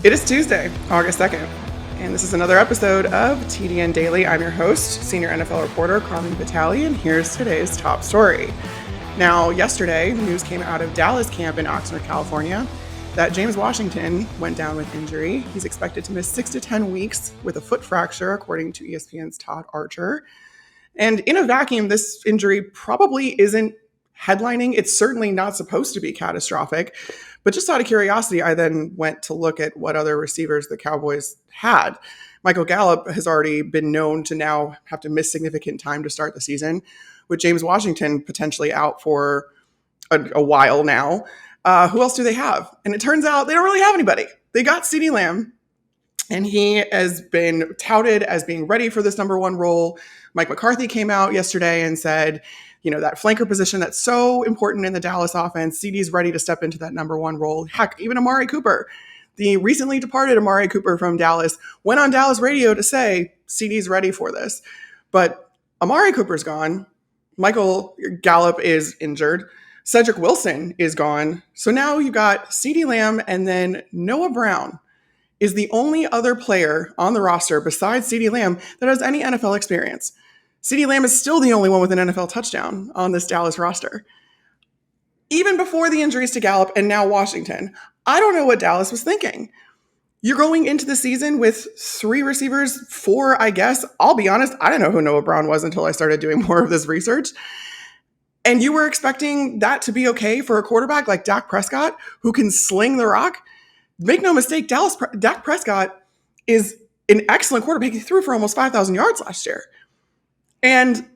It is Tuesday, August 2nd, and this is another episode of TDN Daily. I'm your host, senior NFL reporter Carmen Vitali, and here's today's top story. Now, yesterday, news came out of Dallas camp in Oxnard, California, that James Washington went down with injury. He's expected to miss 6 to 10 weeks with a foot fracture, according to ESPN's Todd Archer. And in a vacuum, this injury probably isn't headlining. It's certainly not supposed to be catastrophic. But just out of curiosity, I then went to look at what other receivers the Cowboys had. Michael Gallup has already been known to now have to miss significant time to start the season, with James Washington potentially out for a while now. Who else do they have? And it turns out they don't really have anybody. They got CeeDee Lamb, and he has been touted as being ready for this number one role. Mike McCarthy came out yesterday and said, you know, that flanker position that's so important in the Dallas offense, CeeDee's ready to step into that number one role. Heck, even Amari Cooper, the recently departed Amari Cooper from Dallas, went on Dallas radio to say CeeDee's ready for this. But Amari Cooper's gone. Michael Gallup is injured. Cedric Wilson is gone. So now you've got CeeDee Lamb, and then Noah Brown is the only other player on the roster besides CeeDee Lamb that has any NFL experience. CeeDee Lamb is still the only one with an NFL touchdown on this Dallas roster. Even before the injuries to Gallup and now Washington, I don't know what Dallas was thinking. You're going into the season with 3 receivers, 4, I guess. I'll be honest, I didn't know who Noah Brown was until I started doing more of this research. And you were expecting that to be okay for a quarterback like Dak Prescott, who can sling the rock? Make no mistake, Dak Prescott is an excellent quarterback. He threw for almost 5,000 yards last year. And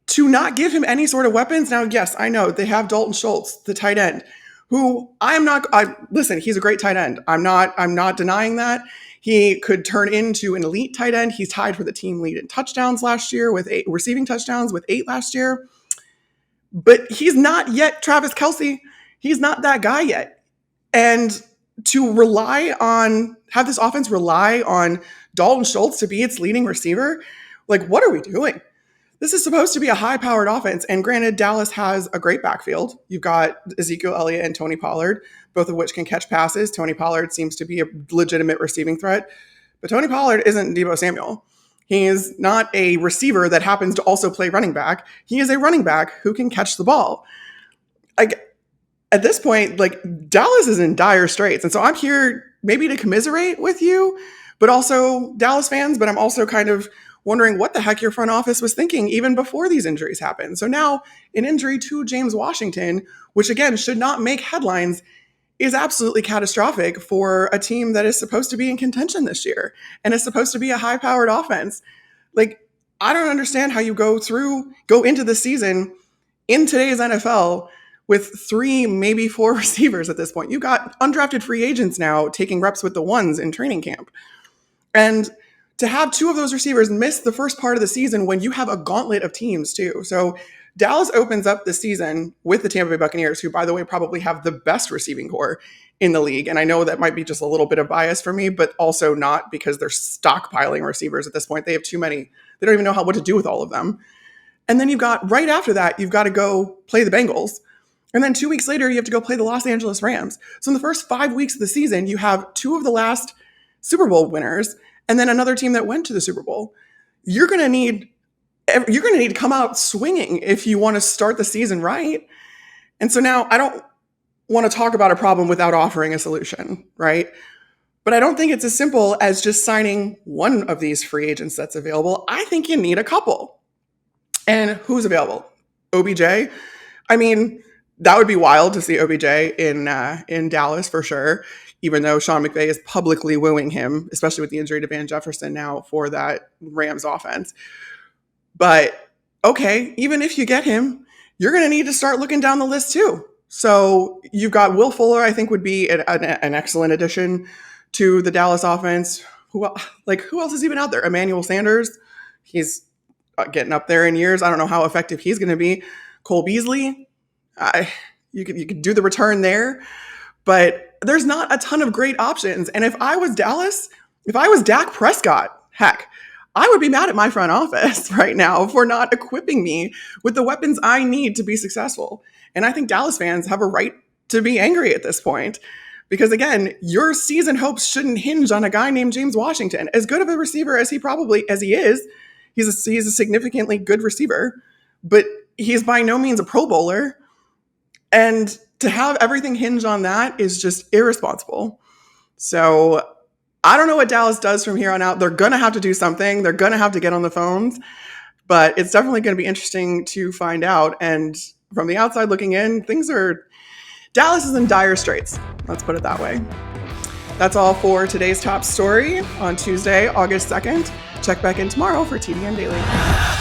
to not give him any sort of weapons, now, yes, I know they have Dalton Schultz, the tight end, who listen, he's a great tight end. I'm not denying that. He could turn into an elite tight end. He's tied for the team lead in touchdowns last year with 8 receiving touchdowns with 8 last year. But he's not yet Travis Kelce. He's not that guy yet. And to have this offense rely on Dalton Schultz to be its leading receiver, like, what are we doing? This is supposed to be a high-powered offense, and granted, Dallas has a great backfield. You've got Ezekiel Elliott and Tony Pollard, both of which can catch passes. Tony Pollard seems to be a legitimate receiving threat, but Tony Pollard isn't Deebo Samuel. He is not a receiver that happens to also play running back. He is a running back who can catch the ball. At this point, Dallas is in dire straits, and so I'm here maybe to commiserate with you, but also Dallas fans, but I'm also kind of wondering what the heck your front office was thinking even before these injuries happened. So now an injury to James Washington, which again should not make headlines, is absolutely catastrophic for a team that is supposed to be in contention this year and is supposed to be a high-powered offense. I don't understand how you go into the season in today's NFL with 3, maybe 4 receivers at this point. You got undrafted free agents now taking reps with the ones in training camp. And to have 2 of those receivers miss the first part of the season when you have a gauntlet of teams too. So Dallas opens up the season with the Tampa Bay Buccaneers, who, by the way, probably have the best receiving core in the league. And I know that might be just a little bit of bias for me, but also not because they're stockpiling receivers at this point. They have too many. They don't even know what to do with all of them. And then right after that, you've got to go play the Bengals. And then 2 weeks later, you have to go play the Los Angeles Rams. So in the first 5 weeks of the season, you have 2 of the last Super Bowl winners and then another team that went to the Super Bowl. You're going to need to come out swinging if you want to start the season right. And so now I don't want to talk about a problem without offering a solution, right? But I don't think it's as simple as just signing one of these free agents that's available. I think you need a couple. And who's available? OBJ? I mean, that would be wild to see OBJ in Dallas for sure, even though Sean McVay is publicly wooing him, especially with the injury to Van Jefferson now for that Rams offense. But okay, even if you get him, you're going to need to start looking down the list too. So you've got Will Fuller, I think would be an excellent addition to the Dallas offense. Who else is even out there? Emmanuel Sanders, he's getting up there in years. I don't know how effective he's going to be. Cole Beasley, you could do the return there, but there's not a ton of great options. And if I was Dallas, if I was Dak Prescott, heck, I would be mad at my front office right now for not equipping me with the weapons I need to be successful. And I think Dallas fans have a right to be angry at this point. Because again, your season hopes shouldn't hinge on a guy named James Washington. As good of a receiver as he is, he's a significantly good receiver, but he's by no means a Pro Bowler. And to have everything hinge on that is just irresponsible. So I don't know what Dallas does from here on out. They're going to have to do something. They're going to have to get on the phones, but it's definitely going to be interesting to find out. And from the outside looking in, Dallas is in dire straits. Let's put it that way. That's all for today's top story on Tuesday, August 2nd. Check back in tomorrow for TDN Daily.